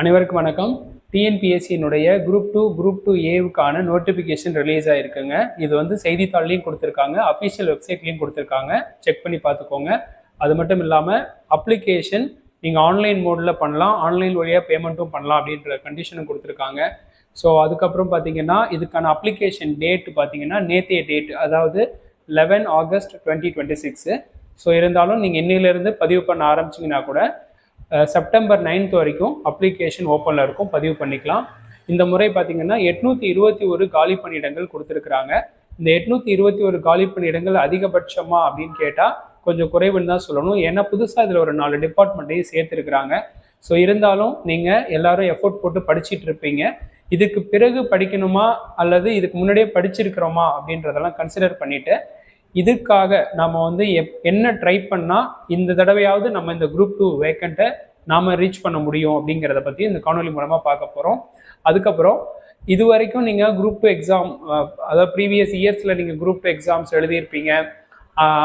அனைவருக்கும் வணக்கம். டிஎன்பிஎஸ்சியினுடைய group two ஏவுக்கான notification release ஆகிருக்குங்க. இது வந்து செய்தித்தாள்லையும் கொடுத்துருக்காங்க, அஃபிஷியல் வெப்சைட்லையும் கொடுத்துருக்காங்க. செக் பண்ணி பார்த்துக்கோங்க. அது மட்டும் இல்லாமல் அப்ளிகேஷன் நீங்கள் ஆன்லைன் மோடில் பண்ணலாம், ஆன்லைன் வழியாக பேமெண்ட்டும் பண்ணலாம் அப்படின்ற கண்டிஷனும் கொடுத்துருக்காங்க. ஸோ அதுக்கப்புறம் பார்த்தீங்கன்னா இதுக்கான அப்ளிகேஷன் டேட் பார்த்தீங்கன்னா நேற்றைய டேட், அதாவது 11 ஆகஸ்ட் 2026. ஸோ இருந்தாலும் நீங்கள் இன்னிலிருந்து பதிவு பண்ண ஆரம்பிச்சிங்கன்னா கூட செப்டம்பர் 9th வரைக்கும் அப்ளிகேஷன் ஓப்பனில் இருக்கும், பதிவு பண்ணிக்கலாம். இந்த முறை பார்த்தீங்கன்னா 821 காலி பணியிடங்கள் கொடுத்துருக்குறாங்க. இந்த 821 காலி பணியிடங்கள் அதிகபட்சமா அப்படின்னு கேட்டால் கொஞ்சம் குறைவுன்னு தான் சொல்லணும். ஏன்னா புதுசாக இதில் ஒரு 4 டிபார்ட்மெண்ட்டையும் சேர்த்துருக்குறாங்க. ஸோ இருந்தாலும் நீங்கள் எல்லாரும் எஃபோர்ட் போட்டு படிச்சுட்டு இருப்பீங்க. இதுக்கு பிறகு படிக்கணுமா அல்லது இதுக்கு முன்னாடியே படிச்சிருக்கிறோமா அப்படின்றதெல்லாம் கன்சிடர் பண்ணிவிட்டு இதுக்காக நம்ம வந்து என்ன ட்ரை பண்ணால் இந்த தடவையாவது நம்ம இந்த குரூப் 2 வேக்கண்ட்டை நாம் ரீச் பண்ண முடியும் அப்படிங்கிறத பற்றி இந்த காணொலி மூலமாக பார்க்க போகிறோம். அதுக்கப்புறம் இது வரைக்கும் நீங்கள் குரூப் 2 எக்ஸாம், அதாவது ப்ரீவியஸ் இயர்ஸில் நீங்கள் குரூப் 2 எக்ஸாம்ஸ் எழுதியிருப்பீங்க,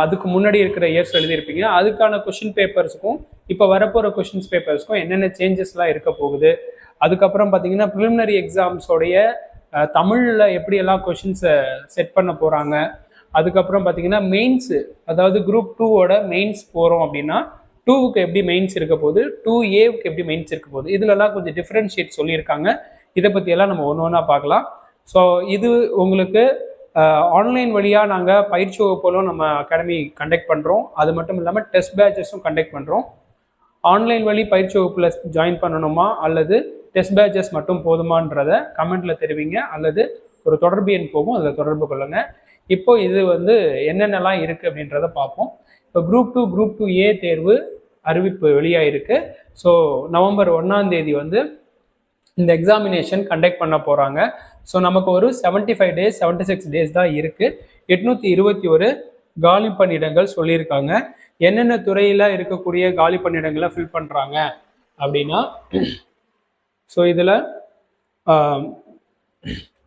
அதுக்கு முன்னாடி இருக்கிற இயர்ஸ் எழுதியிருப்பீங்க. அதுக்கான கொஷின் பேப்பர்ஸுக்கும் இப்போ வரப்போகிற கொஷின்ஸ் பேப்பர்ஸுக்கும் என்னென்ன சேஞ்சஸ்லாம் இருக்க போகுது, அதுக்கப்புறம் பார்த்தீங்கன்னா ப்ரிலிமினரி எக்ஸாம்ஸோடைய தமிழில் எப்படியெல்லாம் கொஷின்ஸை செட் பண்ண போகிறாங்க, அதுக்கப்புறம் பார்த்தீங்கன்னா மெயின்ஸு, அதாவது குரூப் 2வோட மெயின்ஸ் போகிறோம் அப்படின்னா 2க்கு எப்படி மெயின்ஸ் இருக்க போகுது, 2ஏவுக்கு எப்படி மெயின்ஸ் இருக்க போகுது, இதுலலாம் கொஞ்சம் டிஃப்ரென்ஷியேட் சொல்லியிருக்காங்க. இதை பற்றியெல்லாம் நம்ம ஒன்று ஒன்றா பார்க்கலாம். ஸோ இது உங்களுக்கு ஆன்லைன் வழியாக நாங்கள் பயிற்சி வகுப்புகளும் நம்ம அகாடமி கண்டக்ட் பண்ணுறோம். அது மட்டும் இல்லாமல் டெஸ்ட் பேட்சஸும் கண்டக்ட் பண்ணுறோம். ஆன்லைன் வழி பயிற்சி வகுப்பில் ஜாயின் பண்ணணுமா அல்லது டெஸ்ட் பேட்சஸ் மட்டும் போதுமான்றதை கமெண்ட்டில் தெரிவிங்க, அல்லது ஒரு தொடர்பு எண் போகும், அதில் தொடர்பு கொள்ளுங்கள். இப்போ இது வந்து என்னென்னலாம் இருக்குது அப்படின்றத பார்ப்போம். இப்போ குரூப் 2 ஏ தேர்வு அறிவிப்பு வெளியாயிருக்கு. ஸோ நவம்பர் 1ஆம் தேதி வந்து இந்த எக்ஸாமினேஷன் கண்டக்ட் பண்ண போகிறாங்க. ஸோ நமக்கு ஒரு 75 days 76 days தான் இருக்குது. 821 காலி பணியிடங்கள் சொல்லியிருக்காங்க. என்னென்ன துறையில் இருக்கக்கூடிய காலி பணியிடங்களை ஃபில் பண்ணுறாங்க அப்படின்னா, ஸோ இதில்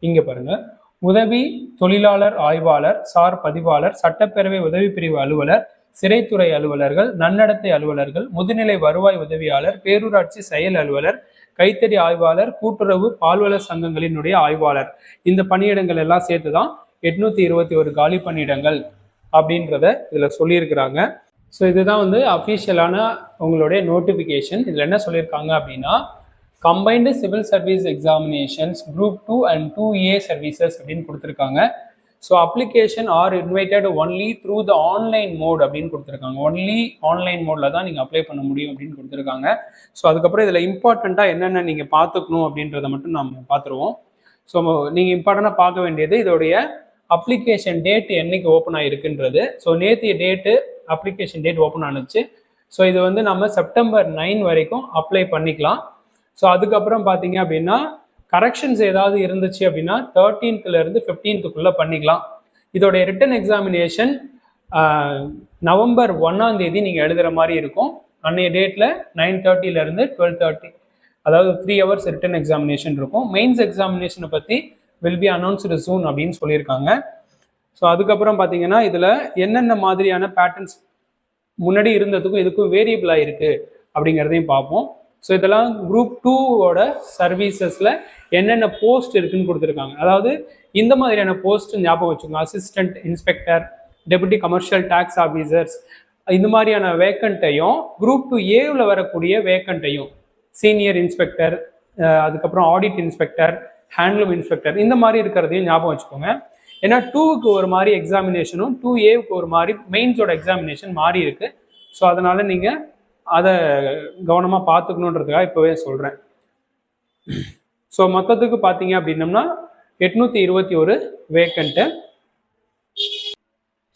இங்கே பாருங்கள், உதவி தொழிலாளர் ஆய்வாளர், சார் பதிவாளர், சட்டப்பேரவை உதவி பிரிவு அலுவலர், சிறைத்துறை அலுவலர்கள், நன்னடத்தை அலுவலர்கள், முதுநிலை வருவாய் உதவியாளர், பேரூராட்சி செயல் அலுவலர், கைத்தறி ஆய்வாளர், கூட்டுறவு பால்வள சங்கங்களினுடைய ஆய்வாளர், இந்த பணியிடங்கள் எல்லாம் சேர்த்து தான் 821 காலி பணியிடங்கள் அப்படின்றத இதில் சொல்லியிருக்கிறாங்க. ஸோ இதுதான் வந்து அஃபிஷியலான உங்களுடைய நோட்டிஃபிகேஷன். இதில் என்ன சொல்லியிருக்காங்க அப்படின்னா, combined civil service examinations group 2 and 2A services அப்படின்னு கொடுத்துருக்காங்க. So application are invited only through the online mode அப்படின்னு கொடுத்துருக்காங்க. ஒன்லி ஆன்லைன் மோடில் தான் நீங்கள் அப்ளை பண்ண முடியும் அப்படின்னு கொடுத்துருக்காங்க. ஸோ அதுக்கப்புறம் இதில் இம்பார்ட்டண்ட்டாக என்னென்ன நீங்கள் பார்த்துக்கணும் அப்படின்றத மட்டும் நம்ம பார்த்துருவோம். ஸோ நீங்கள் இம்பார்ட்டண்ட்டாக பார்க்க வேண்டியது இதோடைய அப்ளிகேஷன் டேட் என்னைக்கு ஓப்பன் ஆகிருக்குன்றது. ஸோ நேற்றைய டேட்டு அப்ளிகேஷன் டேட் ஓப்பன் ஆனிச்சு. ஸோ இது வந்து நம்ம செப்டம்பர் 9 வரைக்கும் அப்ளை பண்ணிக்கலாம். ஸோ அதுக்கப்புறம் பார்த்தீங்க அப்படின்னா கரெக்ஷன்ஸ் ஏதாவது இருந்துச்சு அப்படின்னா 13th 15th பண்ணிக்கலாம். இதோடைய ரிட்டன் எக்ஸாமினேஷன் நவம்பர் 1ஆம் தேதி நீங்கள் எழுதுகிற மாதிரி இருக்கும். அன்னைய டேட்டில் 9:30 12:30, அதாவது 3 hours ரிட்டன் எக்ஸாமினேஷன் இருக்கும். மெயின்ஸ் எக்ஸாமினேஷனை பற்றி வில் பி அனௌன்ஸ்டு சூன் அப்படின்னு சொல்லியிருக்காங்க. ஸோ அதுக்கப்புறம் பார்த்தீங்கன்னா இதில் என்னென்ன மாதிரியான பேட்டர்ன்ஸ் முன்னாடி இருந்ததுக்கும் இதுக்கும் வேரியபிளாக இருக்குது அப்படிங்கிறதையும் பார்ப்போம். ஸோ இதெல்லாம் குரூப் 2வோட சர்வீசஸில் என்னென்ன போஸ்ட் இருக்குன்னு கொடுத்துருக்காங்க. அதாவது இந்த மாதிரியான போஸ்ட் ஞாபகம் வச்சுக்கோங்க. Assistant inspector, deputy commercial tax officers, இந்த மாதிரியான வேக்கண்ட்டையும் குரூப் 2ஏவில் வரக்கூடிய வேக்கண்ட்டையும் சீனியர் இன்ஸ்பெக்டர், அதுக்கப்புறம் ஆடிட் இன்ஸ்பெக்டர், ஹேண்ட்லூம் இன்ஸ்பெக்டர், இந்த மாதிரி இருக்கிறதையும் ஞாபகம் வச்சுக்கோங்க. ஏன்னா 2க்கு ஒரு மாதிரி எக்ஸாமினேஷனும் 2ஏவுக்கு ஒரு மாதிரி மெயின்ஸோட எக்ஸாமினேஷன் மாறி இருக்கு. ஸோ அதனால நீங்கள் அதை கவனமாக பார்த்துக்கணுன்றதுக்காக இப்போவே சொல்கிறேன். ஸோ மொத்தத்துக்கு பார்த்தீங்க அப்படின்னம்னா 821 வேக்கண்ட்டு.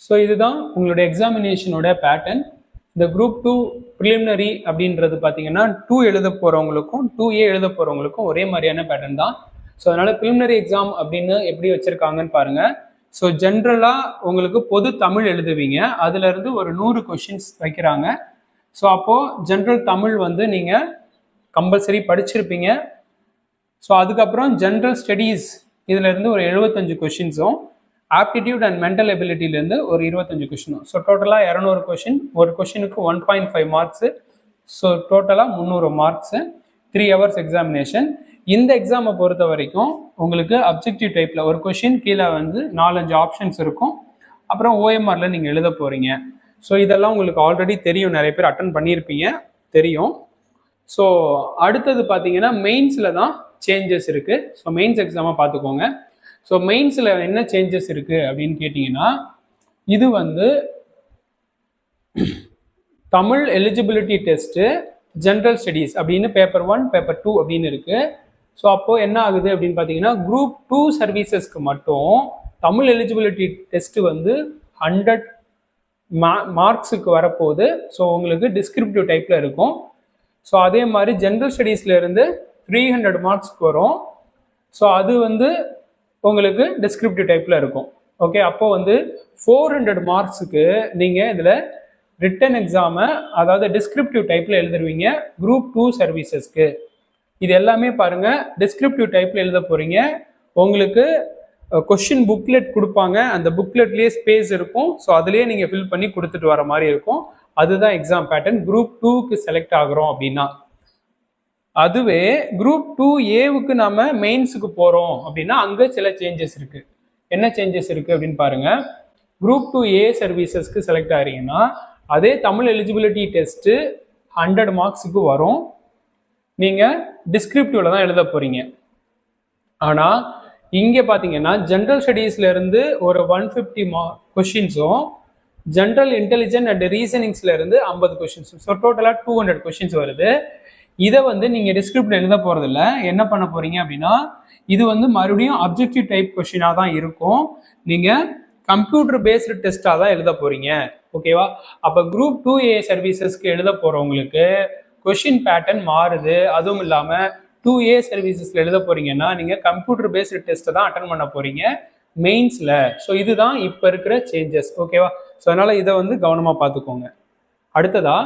ஸோ இதுதான் உங்களுடைய எக்ஸாமினேஷனோட பேட்டர்ன். இந்த குரூப் 2 ப்ரிலிமினரி அப்படின்றது பார்த்தீங்கன்னா 2 எழுத போகிறவங்களுக்கும் 2A எழுத போகிறவங்களுக்கும் ஒரே மாதிரியான பேட்டர்ன் தான். ஸோ அதனால் ப்ரிலிமினரி எக்ஸாம் அப்படின்னு எப்படி வச்சுருக்காங்கன்னு பாருங்கள். ஸோ ஜென்ரலாக உங்களுக்கு பொது தமிழ் எழுதுவீங்க, அதுலேருந்து ஒரு 100 கொஷின்ஸ் வைக்கிறாங்க. ஸோ அப்போது ஜென்ரல் தமிழ் வந்து நீங்கள் கம்பல்சரி படிச்சிருப்பீங்க. ஸோ அதுக்கப்புறம் ஜென்ரல் ஸ்டடீஸ் இதிலேருந்து ஒரு 75 கொஷின்ஸும், ஆப்டிடியூட் அண்ட் மென்டல் எபிலிட்டிலேருந்து ஒரு 25 கொஷினும். ஸோ டோட்டலாக 200 கொஷின். ஒரு கொஷினுக்கு 1.5 மார்க்ஸு. ஸோ டோட்டலாக 300 மார்க்ஸு. 3 hours examination. இந்த எக்ஸாமை பொறுத்த வரைக்கும் உங்களுக்கு அப்ஜெக்டிவ் டைப்பில் ஒரு கொஷின் கீழே வந்து 4-5 ஆப்ஷன்ஸ் இருக்கும். அப்புறம் ஓஎம்ஆரில் நீங்கள் எழுத போகிறீங்க. ஸோ இதெல்லாம் உங்களுக்கு ஆல்ரெடி தெரியும், நிறைய பேர் அட்டன் பண்ணியிருப்பீங்க, தெரியும். ஸோ அடுத்தது பார்த்தீங்கன்னா மெயின்ஸில் தான் சேஞ்சஸ் இருக்குது. ஸோ மெயின்ஸ் எக்ஸாமை பார்த்துக்கோங்க. ஸோ மெயின்ஸில் என்ன சேஞ்சஸ் இருக்குது அப்படின்னு கேட்டிங்கன்னா, இது வந்து Tamil eligibility test, general studies அப்படின்னு பேப்பர் 1 பேப்பர் 2 அப்படின்னு இருக்குது. ஸோ அப்போது என்ன ஆகுது அப்படின்னு பார்த்தீங்கன்னா, குரூப் 2 சர்வீசஸ்க்கு மட்டும் தமிழ் எலிஜிபிலிட்டி டெஸ்ட்டு வந்து 100 மார்க்ஸுக்கு வரப்போகுது. ஸோ உங்களுக்கு டிஸ்கிரிப்டிவ் டைப்பில் இருக்கும். ஸோ அதே மாதிரி ஜென்ரல் ஸ்டடீஸ்லேருந்து 300 மார்க்ஸ்க்கு வரும். ஸோ அது வந்து உங்களுக்கு டிஸ்கிரிப்டிவ் டைப்பில் இருக்கும். ஓகே, அப்போ வந்து 400 மார்க்ஸுக்கு நீங்கள் இதில் ரிட்டன் எக்ஸாமை, அதாவது டிஸ்கிரிப்டிவ் டைப்பில் எழுதுருவீங்க குரூப் 2 சர்வீசஸ்க்கு. இது எல்லாமே பாருங்கள் டிஸ்கிரிப்டிவ் டைப்பில் எழுத போகிறீங்க. உங்களுக்கு கொஷின் புக்லெட் கொடுப்பாங்க, அந்த புக்லெட்லேயே ஸ்பேஸ் இருக்கும். ஸோ அதுலேயே நீங்கள் ஃபில் பண்ணி கொடுத்துட்டு வர மாதிரி இருக்கும். அதுதான் எக்ஸாம் பேட்டர்ன். குரூப் 2க்கு செலக்ட் ஆகிறோம் அப்படின்னா. அதுவே குரூப் 2ஏவுக்கு நம்ம மெயின்ஸுக்கு போகிறோம் அப்படின்னா அங்கே சில சேஞ்சஸ் இருக்குது. என்ன சேஞ்சஸ் இருக்குது அப்படின்னு பாருங்கள். குரூப் 2A சர்வீசஸ்க்கு செலக்ட் ஆகிறீங்கன்னா அதே தமிழ் எலிஜிபிலிட்டி டெஸ்ட்டு 100 மார்க்ஸுக்கு வரும். நீங்கள் டிஸ்கிரிப்டிவில் தான் எழுத போகிறீங்க. ஆனால் இங்கே பார்த்தீங்கன்னா ஜென்ரல் ஸ்டடீஸ்லேருந்து ஒரு 150 கொஷின்ஸும், ஜென்ரல் இன்டெலிஜென்ட் அண்ட் ரீசனிங்ஸ்லேருந்து 50 கொஷின்ஸும், ஸோ டோட்டலாக 200 கொஷின்ஸ் வருது. இதை வந்து நீங்கள் டிஸ்கிரிப்டில் எழுத போகிறதில்ல. என்ன பண்ண போகிறீங்க அப்படின்னா, இது வந்து மறுபடியும் அப்ஜெக்டிவ் டைப் கொஷினாக தான் இருக்கும். நீங்கள் கம்ப்யூட்டர் பேஸ்டு டெஸ்ட்டாக தான் எழுத போகிறீங்க. ஓகேவா? அப்போ குரூப் 2A சர்வீசஸ்க்கு எழுத போகிறவங்களுக்கு கொஷின் பேட்டர்ன் மாறுது. அதுவும் இல்லாமல் 2A சர்வீசஸில் எழுத போகிறீங்கன்னா நீங்கள் கம்ப்யூட்டர் பேஸ்டு டெஸ்ட்டை தான் அட்டன் பண்ண போகிறீங்க மெயின்ஸில். ஸோ இதுதான் இப்போ இருக்கிற சேஞ்சஸ். ஓகேவா? ஸோ அதனால் இதை வந்து கவனமாக பார்த்துக்கோங்க. அடுத்ததாக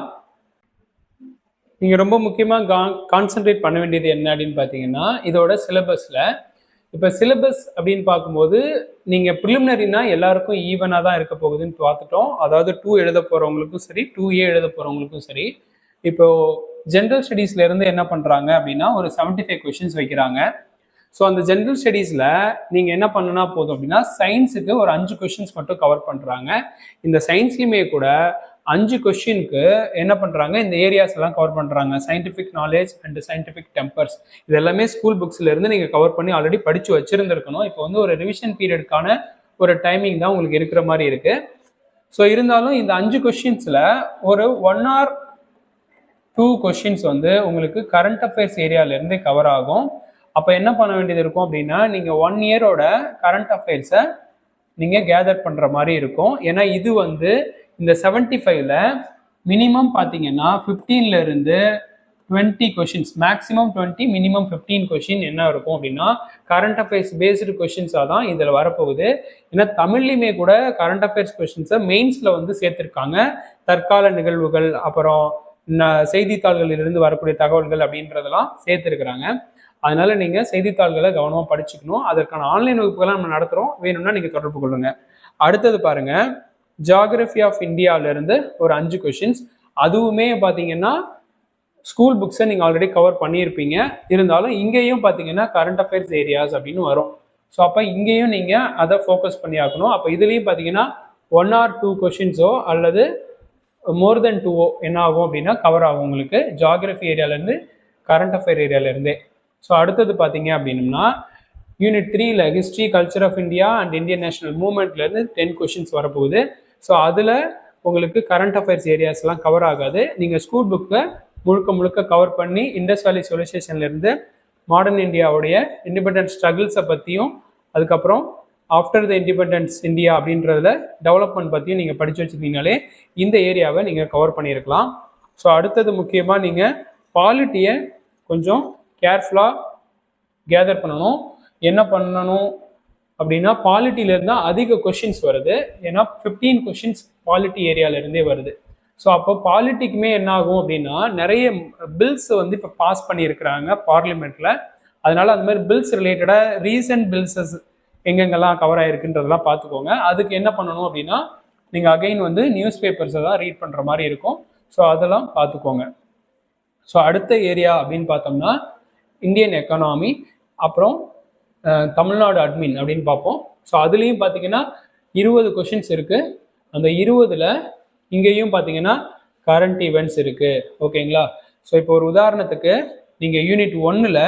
நீங்கள் ரொம்ப முக்கியமாக கான்சென்ட்ரேட் பண்ண வேண்டியது என்ன அப்படின்னு பார்த்தீங்கன்னா, இதோட சிலபஸில். இப்போ சிலபஸ் அப்படின்னு பார்க்கும்போது நீங்கள் ப்ரிலிமினரினா எல்லாருக்கும் ஈவனாக தான் இருக்க போகுதுன்னு பார்த்துட்டோம். அதாவது 2 எழுத போகிறவங்களுக்கும் சரி, 2A எழுத போகிறவங்களுக்கும் சரி. இப்போது ஜென்ரல் ஸ்டடீஸ்லேருந்து என்ன பண்ணுறாங்க அப்படின்னா ஒரு 75 கொஷின்ஸ் வைக்கிறாங்க. ஸோ அந்த ஜென்ரல் ஸ்டடீஸில் நீங்கள் என்ன பண்ணுனா போதும் அப்படின்னா, சயின்ஸுக்கு ஒரு 5 கொஷின்ஸ் மட்டும் கவர் பண்ணுறாங்க. இந்த சயின்ஸ்லையுமே கூட 5 கொஷினுக்கு என்ன பண்ணுறாங்க, இந்த ஏரியாஸ் எல்லாம் கவர் பண்ணுறாங்க. Scientific knowledge and scientific tempers, இது எல்லாமே ஸ்கூல் புக்ஸ்லேருந்து நீங்கள் கவர் பண்ணி ஆல்ரெடி படித்து வச்சுருந்துருக்கணும். இப்போ வந்து ஒரு ரிவிஷன் பீரியடுக்கான ஒரு டைமிங் தான் உங்களுக்கு இருக்கிற மாதிரி இருக்குது. ஸோ இருந்தாலும் இந்த 5 கொஷின்ஸில் ஒரு 1 or 2 கொஷின்ஸ் வந்து உங்களுக்கு கரண்ட் அஃபேர்ஸ் ஏரியாவிலேருந்து கவர் ஆகும். அப்போ என்ன பண்ண வேண்டியது இருக்கும் அப்படின்னா, நீங்கள் 1 இயரோட கரண்ட் அஃபேர்ஸை நீங்கள் கேதர் பண்ணுற மாதிரி இருக்கும். ஏன்னா இது வந்து இந்த 75ல் மினிமம் பார்த்தீங்கன்னா 15லேருந்து 20 கொஷின்ஸ், மேக்ஸிமம் 20, மினிமம் 15 கொஷின் என்ன இருக்கும் அப்படின்னா கரண்ட் அஃபேர்ஸ் பேஸ்டு கொஷின்ஸாக தான் இதில் வரப்போகுது. ஏன்னா தமிழ்லையுமே கூட கரண்ட் அஃபேர்ஸ் கொஷின்ஸை மெயின்ஸில் வந்து சேர்த்துருக்காங்க. தற்கால நிகழ்வுகள், அப்புறம் செய்தித்தாள்களிலிருந்து வரக்கூடிய தகவல்கள் அப்படின்றதெல்லாம் சேர்த்துருக்குறாங்க. அதனால நீங்கள் செய்தித்தாள்களை கவனமாக படிச்சுக்கணும். அதற்கான ஆன்லைன் வகுப்புகளை நம்ம நடத்துகிறோம், வேணும்னா நீங்கள் தொடர்பு கொள்ளுங்கள். அடுத்தது பாருங்கள், ஜியாகிரபி ஆஃப் இந்தியாவிலேருந்து ஒரு 5 கொஷின்ஸ். அதுவுமே பார்த்தீங்கன்னா ஸ்கூல் புக்ஸை நீங்கள் ஆல்ரெடி கவர் பண்ணியிருப்பீங்க. இருந்தாலும் இங்கேயும் பார்த்தீங்கன்னா கரண்ட் அஃபேர்ஸ் ஏரியாஸ் அப்படின்னு வரும். ஸோ அப்போ இங்கேயும் நீங்கள் அதை ஃபோக்கஸ் பண்ணி ஆகணும். அப்போ இதுலேயும் பார்த்தீங்கன்னா 1 or 2 கொஷின்ஸோ அல்லது மோர் தென் 2 என்ன ஆகும் அப்படின்னா கவர் ஆகும் உங்களுக்கு ஜியாகிரபி ஏரியாவிலேருந்து, கரண்ட் அஃபேர் ஏரியாவிலேருந்தே. ஸோ அடுத்தது பார்த்தீங்க அப்படின்னா யூனிட் 3ல் history, culture of India and Indian national மூவ்மெண்ட்லேருந்து 10 கொஷின்ஸ் வரப்போகுது. ஸோ அதில் உங்களுக்கு கரண்ட் அஃபேர்ஸ் ஏரியாஸ்லாம் கவர் ஆகாது. நீங்கள் ஸ்கூல் புக்கை முழுக்க முழுக்க கவர் பண்ணி இண்டஸ் வேலி சிவிலைசேஷன்லேருந்து மாடர்ன் இந்தியாவுடைய இண்டிபெண்டன்ஸ் ஸ்ட்ரகிள்ஸை பற்றியும், அதுக்கப்புறம் ஆஃப்டர் த இண்டிபெண்டன்ஸ் இந்தியா அப்படின்றதுல டெவலப்மெண்ட் பற்றியும் நீங்கள் படித்து வச்சுருந்தீங்கனாலே இந்த ஏரியாவை நீங்கள் கவர் பண்ணியிருக்கலாம். ஸோ அடுத்தது முக்கியமாக நீங்கள் பாலிட்டியை கொஞ்சம் கேர்ஃபுல்லாக கேதர் பண்ணணும். என்ன பண்ணணும் அப்படின்னா, பாலிட்டியிலேருந்து தான் அதிக கொஷின்ஸ் வருது. ஏன்னா 15 கொஷின்ஸ் பாலிட்டி ஏரியாவிலேருந்தே வருது. ஸோ அப்போ பாலிட்டிக்குமே என்ன ஆகும் அப்படின்னா, நிறைய பில்ஸ் வந்து இப்போ பாஸ் பண்ணியிருக்கிறாங்க பார்லிமெண்ட்டில். அதனால அந்த மாதிரி பில்ஸ் ரிலேட்டடாக ரீசன்ட் பில்ஸஸ் எங்கெங்கெல்லாம் கவர் ஆகிருக்குன்றதெல்லாம் பார்த்துக்கோங்க. அதுக்கு என்ன பண்ணணும் அப்படின்னா, நீங்கள் அகைன் வந்து நியூஸ் பேப்பர்ஸை தான் ரீட் பண்ணுற மாதிரி இருக்கும். ஸோ அதெல்லாம் பார்த்துக்கோங்க. ஸோ அடுத்த ஏரியா அப்படின்னு பார்த்தோம்னா இந்தியன் எக்கானமி, அப்புறம் தமிழ்நாடு அட்மின் அப்படின்னு பார்ப்போம். ஸோ அதுலேயும் பார்த்தீங்கன்னா 20 கொஷின்ஸ் இருக்குது. அந்த 20ல் இங்கேயும் பார்த்தீங்கன்னா கரண்ட் ஈவெண்ட்ஸ் இருக்குது. ஓகேங்களா? ஸோ இப்போ ஒரு உதாரணத்துக்கு நீங்கள் யூனிட் 1ல்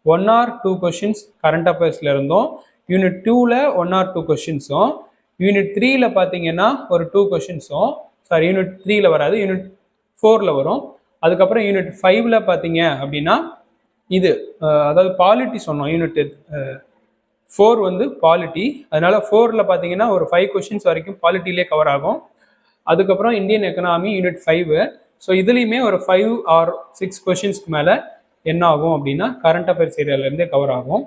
1 or 2 கொஷின்ஸ் கரண்ட் அஃபேர்ஸில் இருந்தோம், யூனிட் 2ல் 1 or 2 கொஷின்ஸும், யூனிட் 3ல் பார்த்தீங்கன்னா ஒரு 2 கொஷின்ஸும், சாரி யூனிட் 3ல் வராது, யூனிட் 4ல் வரும். அதுக்கப்புறம் யூனிட் 5ல் பார்த்தீங்க அப்படின்னா இது அதாவது பாலிட்டி சொன்னோம். யூனிட் 4 வந்து பாலிட்டி, அதனால 4ல் பார்த்தீங்கன்னா ஒரு 5 கொஷின்ஸ் வரைக்கும் பாலிட்டிலே கவர் ஆகும். அதுக்கப்புறம் இந்தியன் எக்கனாமி யூனிட் 5. ஸோ இதுலேயுமே ஒரு 5 or 6 கொஷின்ஸ்க்கு மேலே என்ன ஆகும் அப்படின்னா கரண்ட் அஃபேர்ஸ் ஏரியாவிலேருந்தே கவர் ஆகும்.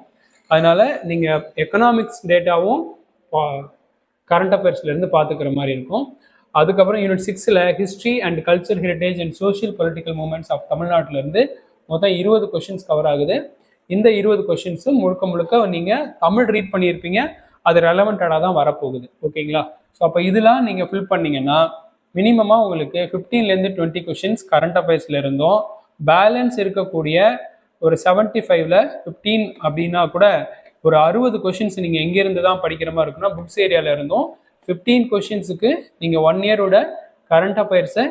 அதனால நீங்கள் எக்கனாமிக்ஸ் டேட்டாவும் கரண்ட் அஃபேர்ஸ்லேருந்து பார்த்துக்கிற மாதிரி இருக்கும். அதுக்கப்புறம் யூனிட் 6ல் history and culture heritage and social political movements of தமிழ்நாட்டிலேருந்து மொத்தம் 20 கொஷின்ஸ் கவர் ஆகுது. இந்த 20 கொஷின்ஸு முழுக்க முழுக்க நீங்கள் தமிழ் ரீட் பண்ணியிருப்பீங்க, அது ரெலவெண்டடாக தான் வரப்போகுது. ஓகேங்களா? ஸோ அப்போ இதெல்லாம் நீங்கள் ஃபில் பண்ணிங்கன்னா மினிமமாக உங்களுக்கு 15லேருந்து 20 கொஷின்ஸ் கரண்ட் அஃபேர்ஸில் இருந்தோம். பேலன்ஸ் இருக்கக்கூடிய ஒரு 75ல் 15 அப்படின்னா கூட ஒரு 60 கொஷின்ஸ் நீங்கள் எங்கேருந்து தான் படிக்கிற மாதிரி இருக்குன்னா புக்ஸ் ஏரியாவில் இருந்தோம். 15 கொஷின்ஸுக்கு நீங்கள் 1 இயரோட கரண்ட் அஃபேர்ஸை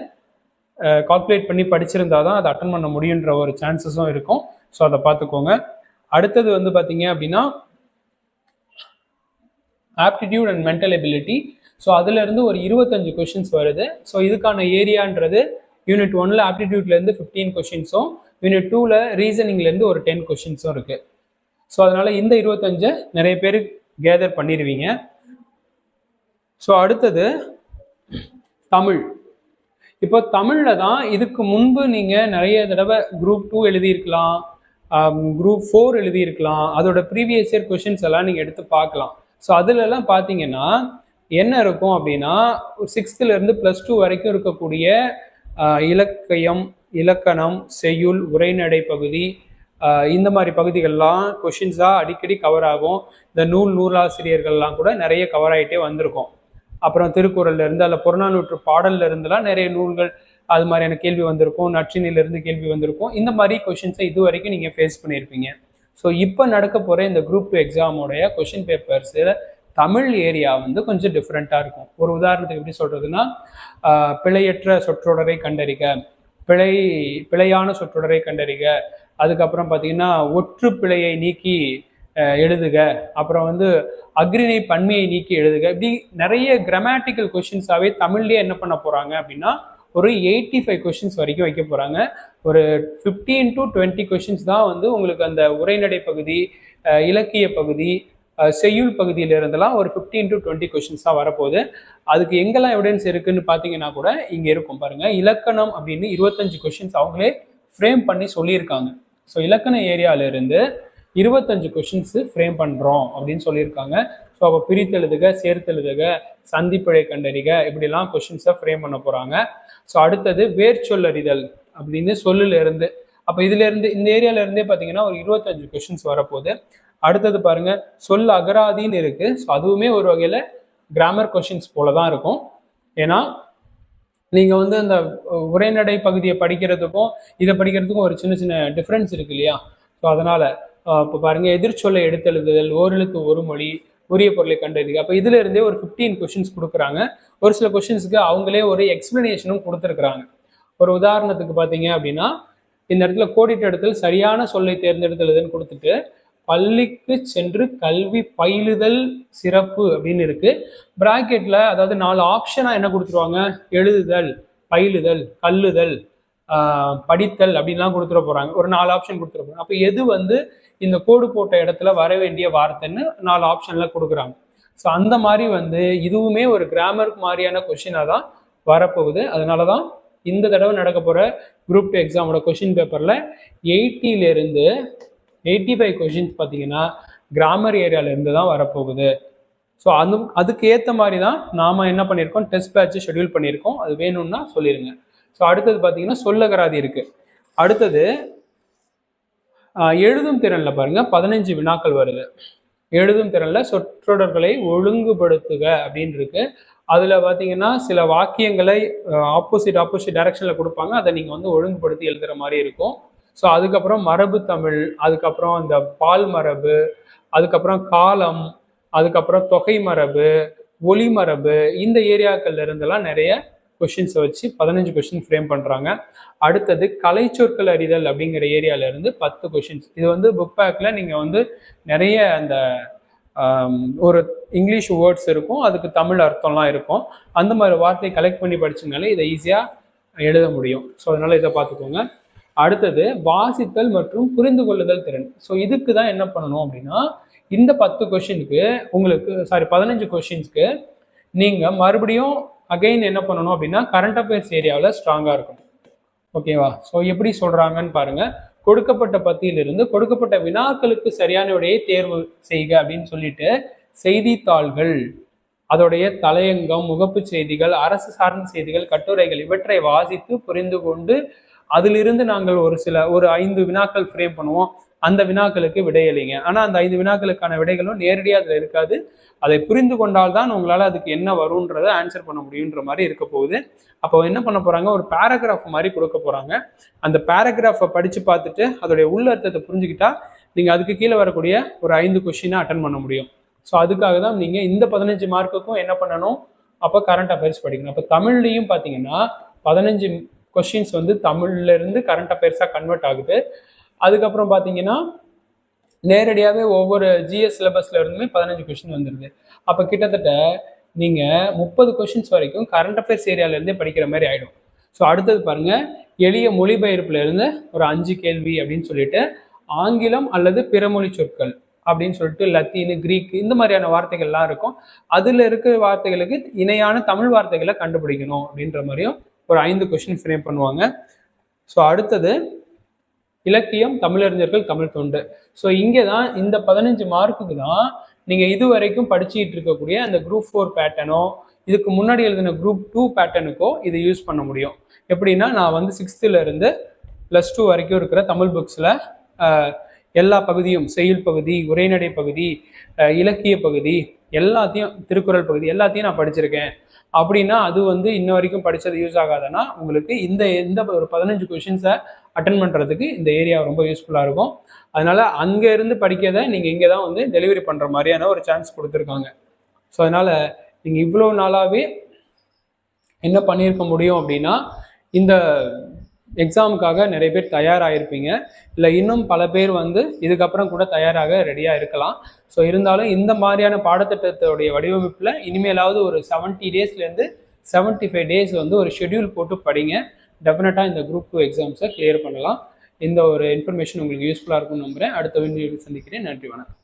கால்குலேட் பண்ணி படிச்சிருந்தா தான் அதை அட்டன் பண்ண முடியுன்ற ஒரு சான்சஸும் இருக்கும். ஸோ அதை பார்த்துக்கோங்க. அடுத்தது வந்து பார்த்தீங்க அப்படின்னா aptitude and mental ability. So அதுலேருந்து ஒரு 25 கொஷின்ஸ் வருது. ஸோ இதுக்கான ஏரியான்றது யூனிட் 1ல் ஆப்டிடியூட்லேருந்து 15 கொஷின்ஸும், யூனிட் 2ல் ரீசனிங்லேருந்து ஒரு 10 கொஷின்ஸும் இருக்குது. ஸோ அதனால் இந்த 25 நிறைய பேர் கேதர் பண்ணிடுவீங்க. ஸோ அடுத்தது தமிழ். இப்போ தமிழில் தான் இதுக்கு முன்பு நீங்கள் நிறைய தடவை குரூப் 2 எழுதியிருக்கலாம், குரூப் 4 எழுதியிருக்கலாம், அதோட ப்ரீவியஸ் இயர் கொஷின்ஸ் எல்லாம் நீங்கள் எடுத்து பார்க்கலாம். ஸோ அதிலெல்லாம் பார்த்தீங்கன்னா என்ன இருக்கும் அப்படின்னா 6th +2 வரைக்கும் இருக்கக்கூடிய இலக்கியம், இலக்கணம், செய்யுள், உரைநடை பகுதி, இந்த மாதிரி பகுதிகள்லாம் கொஷின்ஸாக அடிக்கடி கவர் ஆகும். இந்த நூலாசிரியர்கள்லாம் கூட நிறைய கவர் ஆகிட்டே வந்திருக்கும். அப்புறம் திருக்குறள்லேருந்து அதில் புறநானூற்று பாடல்ல இருந்துலாம் நிறைய நூல்கள் அது மாதிரியான கேள்வி வந்திருக்கும், நற்றினிலிருந்து கேள்வி வந்திருக்கும். இந்த மாதிரி கொஷின்ஸை இது வரைக்கும் நீங்கள் ஃபேஸ் பண்ணியிருப்பீங்க. ஸோ இப்போ நடக்க போகிற இந்த குரூப் 2 எக்ஸாமோடைய கொஷின் பேப்பர்ஸு தமிழ் ஏரியா வந்து கொஞ்சம் டிஃப்ரெண்ட்டாக இருக்கும். ஒரு உதாரணத்துக்கு எப்படி சொல்கிறதுனா, பிழையற்ற சொற்றொடரை கண்டறிக, பிழையான சொற்றொடரை கண்டறிக, அதுக்கப்புறம் பார்த்தீங்கன்னா ஒற்று பிழையை நீக்கி எழுதுக, அப்புறம் வந்து அக்ரிணை பன்மையை நீக்கி எழுதுக, இப்படி நிறைய கிராமட்டிக்கல் கொஷின்ஸாகவே தமிழ்லேயே என்ன பண்ண போகிறாங்க அப்படின்னா ஒரு 85 கொஷின்ஸ் வரைக்கும் வைக்க போகிறாங்க. ஒரு 15 to 20 கொஷின்ஸ் தான் வந்து உங்களுக்கு அந்த உரைநடை பகுதி, இலக்கிய பகுதி, செய்யுள் பகுதியில இருந்தெல்லாம் ஒரு 15 to 20 கொஷின்ஸ் தான் வரப்போகுது. அதுக்கு எங்கெல்லாம் எவிடன்ஸ் இருக்குன்னு பார்த்தீங்கன்னா கூட இங்கே இருக்கும் பாருங்க. இலக்கணம் அப்படின்னு 25 கொஷின்ஸ் அவங்களே ஃப்ரேம் பண்ணி சொல்லியிருக்காங்க. ஸோ இலக்கண ஏரியாவிலிருந்து 25 கொஷின்ஸு ஃப்ரேம் பண்ணுறோம் அப்படின்னு சொல்லியிருக்காங்க. ஸோ அப்போ பிரித்தெழுதுக, சேர்த்தெழுதுக, சந்திப்பிழை கண்டறிக, இப்படிலாம் கொஷின்ஸை ஃப்ரேம் பண்ண போகிறாங்க. ஸோ அடுத்தது வேர்ச்சொல்லறிதல் அப்படின்னு சொல்லிலிருந்து, அப்போ இதுலேருந்து இந்த ஏரியாவிலேருந்தே பார்த்தீங்கன்னா ஒரு 25 கொஷின்ஸ் வரப்போகுது. அடுத்தது பாருங்க, சொல் அகராதின்னு இருக்கு. ஸோ அதுவுமே ஒரு வகையில் கிராமர் கொஷின்ஸ் போல தான் இருக்கும். ஏன்னா நீங்கள் வந்து அந்த உரைநடை பகுதியை படிக்கிறதுக்கும் இதை படிக்கிறதுக்கும் ஒரு சின்ன சின்ன டிஃப்ரென்ஸ் இருக்கு இல்லையா? ஸோ அதனால இப்போ பாருங்க, எதிர்ச்சொல்லை எடுத்தெழுதுதல், ஓரெழுத்து ஒரு மொழி, உரிய பொருளை கண்டறிக. அப்போ இதுல இருந்தே ஒரு 15 கொஷின்ஸ் கொடுக்குறாங்க. ஒரு சில கொஷின்ஸுக்கு அவங்களே ஒரு எக்ஸ்பிளனேஷனும் கொடுத்துருக்குறாங்க. ஒரு உதாரணத்துக்கு பார்த்தீங்க அப்படின்னா இந்த இடத்துல கோடிட்ட இடத்துல சரியான சொல்லை தேர்ந்தெடுத்தலுதுன்னு கொடுத்துட்டு பள்ளிக்கு சென்று கல்வி பயிலுதல் சிறப்பு அப்படின்னு இருக்கு. பிராக்கெட்ல அதாவது 4 ஆப்ஷனா என்ன கொடுத்துருவாங்க, எழுதுதல், பயிலுதல், கல்லுதல், படித்தல் அப்படின்லாம் கொடுத்துட போறாங்க. ஒரு 4 ஆப்ஷன் கொடுத்துட போறாங்க. அப்போ எது வந்து இந்த கோடு போட்ட இடத்துல வர வேண்டிய வார்த்தைன்னு 4 ஆப்ஷன்ல கொடுக்குறாங்க. ஸோ அந்த மாதிரி வந்து இதுவுமே ஒரு கிராமருக்கு மாதிரியான கொஷினாக தான் வரப்போகுது. அதனால தான் இந்த தடவை நடக்க போகிற குரூப் 2 எக்ஸாமோட கொஷின் பேப்பரில் 80லேருந்து 85 கொஷின்ஸ் பார்த்தீங்கன்னா கிராமர் ஏரியாவிலேருந்து தான் வரப்போகுது. ஸோ அதுக்கு ஏற்ற மாதிரி தான் நாம் என்ன பண்ணியிருக்கோம், டெஸ்ட் பேட்ச் ஷெட்யூல் பண்ணியிருக்கோம். அது வேணும்னா சொல்லிடுங்க. ஸோ அடுத்தது பார்த்தீங்கன்னா சொல்லகராதி இருக்குது. அடுத்தது எழுதும் திறனில் பாருங்கள் 15 வினாக்கள் வருது. எழுதும் திறனில் சொற்றொடர்களை ஒழுங்குபடுத்துக அப்படின்னு இருக்கு. அதில் பார்த்தீங்கன்னா சில வாக்கியங்களை ஆப்போசிட் டைரக்ஷனில் கொடுப்பாங்க. அதை நீங்கள் வந்து ஒழுங்குபடுத்தி எழுதுகிற மாதிரி இருக்கும். ஸோ அதுக்கப்புறம் மரபு தமிழ், அதுக்கப்புறம் இந்த பால் மரபு, அதுக்கப்புறம் காலம், அதுக்கப்புறம் தொகை மரபு, ஒளி மரபு, இந்த ஏரியாக்கள்ல இருந்தெல்லாம் நிறைய கொஷின்ஸை வச்சு 15 கொஷின் ஃப்ரேம் பண்ணுறாங்க. அடுத்தது கலை சொற்கள் அறிதல் அப்படிங்கிற ஏரியால இருந்து 10 கொஷின்ஸ். இது வந்து புக் பேக்கில் நீங்கள் வந்து நிறைய அந்த ஒரு இங்கிலீஷ் வேர்ட்ஸ் இருக்கும், அதுக்கு தமிழ் அர்த்தம்லாம் இருக்கும். அந்த மாதிரி வார்த்தையை கலெக்ட் பண்ணி படிச்சதுனால இதை ஈஸியாக எழுத முடியும். ஸோ அதனால இதை பார்த்துக்கோங்க. அடுத்தது வாசித்தல் மற்றும் புரிந்து கொள்ளுதல் திறன். ஸோ இதுக்கு தான் என்ன பண்ணணும் அப்படின்னா, இந்த 10 கொஷினுக்கு உங்களுக்கு 15 கொஷின்ஸ்க்கு நீங்கள் மறுபடியும் அகைன் என்ன பண்ணணும் அப்படின்னா, கரண்ட் அஃபேர்ஸ் ஏரியாவில் ஸ்ட்ராங்காக இருக்கணும். ஓகேவா? ஸோ எப்படி சொல்கிறாங்கன்னு பாருங்கள். கொடுக்கப்பட்ட பத்தியிலிருந்து கொடுக்கப்பட்ட வினாக்களுக்கு சரியான விடையை தேர்வு செய்க அப்படின்னு சொல்லிட்டு செய்தித்தாள்கள், அதோடைய தலையங்கம், முகப்பு செய்திகள், அரசு சார்ந்த செய்திகள், கட்டுரைகள் இவற்றை வாசித்து புரிந்து கொண்டு அதிலிருந்து நாங்கள் ஒரு 5 வினாக்கள் ஃப்ரேம் பண்ணுவோம். அந்த வினாக்களுக்கு விடையளிங்க. ஆனால் அந்த 5 வினாக்களுக்கான விடைகளும் நேரடியாக அதில் இருக்காது. அதை புரிந்து கொண்டால்தான் உங்களால் அதுக்கு என்ன வரும்ன்றதை ஆன்சர் பண்ண முடியுன்ற மாதிரி இருக்க போகுது. அப்போ என்ன பண்ண போகிறாங்க, ஒரு பேராகிராஃப் மாதிரி கொடுக்க போகிறாங்க. அந்த பேராகிராஃபை படித்து பார்த்துட்டு அதோடைய உள்ளர்த்தத்தை புரிஞ்சுக்கிட்டா நீங்கள் அதுக்கு கீழே வரக்கூடிய ஒரு 5 கொஷினை அட்டன் பண்ண முடியும். ஸோ அதுக்காக தான் நீங்கள் இந்த 15 மார்க்குக்கும் என்ன பண்ணணும், அப்போ கரண்ட் அஃபேர்ஸ் படிக்கணும். அப்போ தமிழ்லையும் பார்த்தீங்கன்னா 15 கொஷின்ஸ் வந்து தமிழ்லேருந்து கரண்ட் அஃபேர்ஸாக கன்வெர்ட் ஆகுது. அதுக்கப்புறம் பார்த்தீங்கன்னா நேரடியாகவே ஒவ்வொரு ஜிஎஸ் சிலபஸ்ல இருந்துமே 15 கொஷின் வந்துடுது. அப்போ கிட்டத்தட்ட நீங்கள் 30 கொஷின்ஸ் வரைக்கும் கரண்ட் அஃபேர்ஸ் ஏரியாவிலேருந்தே படிக்கிற மாதிரி ஆகிடும். ஸோ அடுத்தது பாருங்கள், எளிய மொழிபெயர்ப்புலேருந்து ஒரு 5 கேள்வி அப்படின்னு சொல்லிட்டு ஆங்கிலம் அல்லது பிறமொழி சொற்கள் அப்படின்னு சொல்லிட்டு லத்தீனு, கிரீக்கு, இந்த மாதிரியான வார்த்தைகள்லாம் இருக்கும். அதில் இருக்கிற வார்த்தைகளுக்கு இணையான தமிழ் வார்த்தைகளை கண்டுபிடிக்கணும் அப்படின்ற மாதிரியும் ஒரு 5 கொஷின் ஃப்ரேம் பண்ணுவாங்க. ஸோ அடுத்தது இலக்கியம், தமிழறிஞர்கள், தமிழ் தொண்டு. ஸோ இங்கே தான் இந்த 15 மார்க்குக்கு தான் நீங்கள் இது வரைக்கும் படிச்சுக்கிட்டு இருக்கக்கூடிய அந்த குரூப் 4 பேட்டர்னோ இதுக்கு முன்னாடி எழுதின குரூப் 2 பேட்டர்னுக்கோ இதை யூஸ் பண்ண முடியும். எப்படின்னா, நான் வந்து 6th இருந்து +2 வரைக்கும் இருக்கிற தமிழ் புக்ஸில் எல்லா பகுதியும், செய்யுள் பகுதி, உரைநடை பகுதி, இலக்கிய பகுதி எல்லாத்தையும், திருக்குறள் பகுதி எல்லாத்தையும் நான் படிச்சிருக்கேன் அப்படின்னா அது வந்து இன்ன வரைக்கும் படித்தது யூஸ் ஆகாதுன்னா உங்களுக்கு இந்த ஒரு 15 கொஷின்ஸை அட்டன் பண்ணுறதுக்கு இந்த ஏரியா ரொம்ப யூஸ்ஃபுல்லாக இருக்கும். அதனால அங்கே இருந்து படிக்கிறதை நீங்கள் இங்கே தான் வந்து டெலிவரி பண்ணுற மாதிரியான ஒரு சான்ஸ் கொடுத்துருக்காங்க. ஸோ அதனால் நீங்கள் இவ்வளோ நாளாகவே என்ன பண்ணியிருக்க முடியும் அப்படின்னா, இந்த எக்ஸாமுக்காக நிறைய பேர் தயாராகிருப்பீங்க, இல்லை இன்னும் பல பேர் வந்து இதுக்கப்புறம் கூட தயாராக ரெடியாக இருக்கலாம். ஸோ இருந்தாலும் இந்த மாதிரியான பாடத்திட்டத்தோடைய வடிவமைப்பில் இனிமேலாவது ஒரு 70 டேஸ்லேருந்து 75 டேஸ் வந்து ஒரு ஷெட்யூல் போட்டு படிங்க. டெஃபினட்டாக இந்த குரூப் 2 எக்ஸாம்ஸை கிளியர் பண்ணலாம். இந்த ஒரு இன்ஃபர்மேஷன் உங்களுக்கு யூஸ்ஃபுல்லாக இருக்கும்னு நம்புகிறேன். அடுத்த வீடியோவில் சந்திக்கிறேன். நன்றி, வணக்கம்.